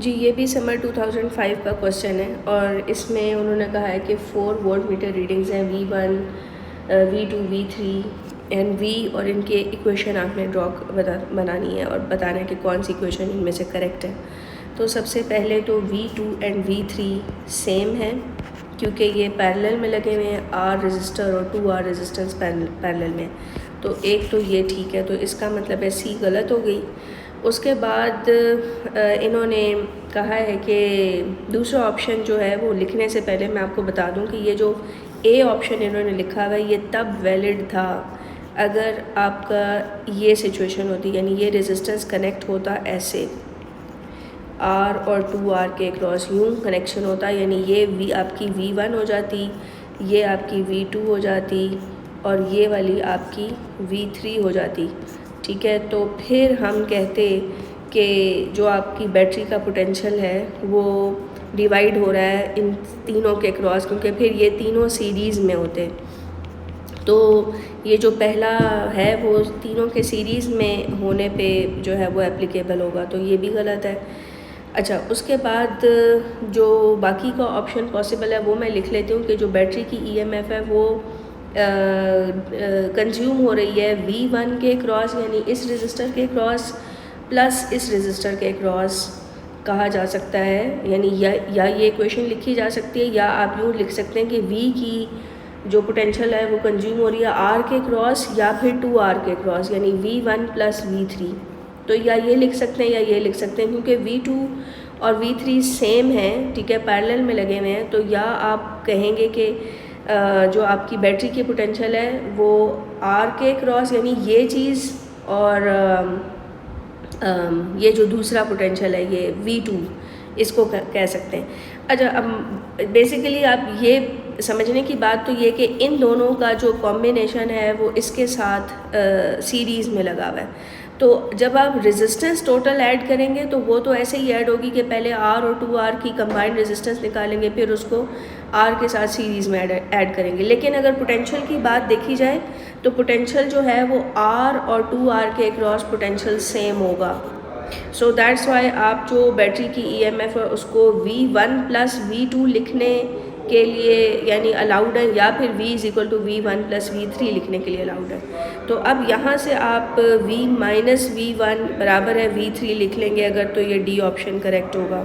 जी, ये भी समर 2005 का क्वेश्चन है और इसमें उन्होंने कहा है कि 4 वोल्ट मीटर रीडिंग्स हैं V1, V2, V3 and V, और इनके इक्वेशन आपने बनानी है और बताना है कि कौन सी इक्वेशन इनमें से करेक्ट है। तो सबसे पहले तो V2 एंड V3 सेम है क्योंकि ये पैरेलल में लगे हुए हैं, R रजिस्टर और 2R रेजिस्टेंस पैरेलल में। तो एक तो ये ठीक है, तो इसका मतलब है C गलत हो गई। उसके बाद इन्होंने कहा है कि दूसरा ऑप्शन जो है वो लिखने से पहले मैं आपको बता दूं कि ये जो ए ऑप्शन इन्होंने लिखा हुआ है ये तब वैलिड था अगर आपका ये सिचुएशन होती, यानी ये रेजिस्टेंस कनेक्ट होता ऐसे R और 2R के क्रॉस यूँ कनेक्शन होता, यानी ये आपकी V1 हो जाती, ये आपकी V2 हो जाती और ये वाली आपकी V3 हो जाती। ठीक है, तो फिर हम कहते कि जो आपकी बैटरी का पोटेंशियल है वो डिवाइड हो रहा है इन तीनों के क्रॉस, क्योंकि फिर ये तीनों सीरीज़ में होते। तो ये जो पहला है वो तीनों के सीरीज़ में होने पे जो है वो एप्लीकेबल होगा, तो ये भी गलत है। अच्छा, उसके बाद जो बाकी का ऑप्शन पॉसिबल है वो मैं लिख लेती हूँ कि जो बैटरी की EMF है वो कंज्यूम हो रही है V1 के क्रॉस, यानी इस रजिस्टर के क्रॉस प्लस इस रजिस्टर के क्रॉस कहा जा सकता है। यानी या ये इक्वेशन लिखी जा सकती है, या आप यूँ लिख सकते हैं कि V की जो पोटेंशियल है वो कंज्यूम हो रही है R के क्रॉस या फिर 2R के क्रॉस, यानी V1 प्लस V3। तो या ये लिख सकते हैं या ये लिख सकते हैं, क्योंकि V2 और V3 सेम हैं, ठीक है, पैरेलल में लगे हुए हैं। तो या आप कहेंगे कि जो आपकी बैटरी की पोटेंशियल है वो R के क्रॉस, यानी ये चीज़, और ये जो दूसरा पोटेंशियल है ये V2, इसको कह सकते हैं। अच्छा, अब बेसिकली आप ये समझने की बात तो ये कि इन दोनों का जो कॉम्बिनेशन है वो इसके साथ सीरीज़ में लगा हुआ है। तो जब आप रेजिस्टेंस टोटल ऐड करेंगे तो वो तो ऐसे ही ऐड होगी कि पहले R और 2R की कंबाइंड रेजिस्टेंस निकालेंगे, फिर उसको R के साथ सीरीज़ में ऐड करेंगे। लेकिन अगर पोटेंशियल की बात देखी जाए तो पोटेंशियल जो है वो R और 2R के क्रॉस पोटेंशियल सेम होगा। सो दैट्स वाई आप जो बैटरी की EMF है उसको V1 प्लस V2 लिखने के लिए यानी अलाउड है, या फिर V is equal to V1 plus V3 लिखने के लिए अलाउड है। तो अब यहाँ से आप V माइनस V1 बराबर है V3 लिख लेंगे अगर, तो ये D ऑप्शन करेक्ट होगा।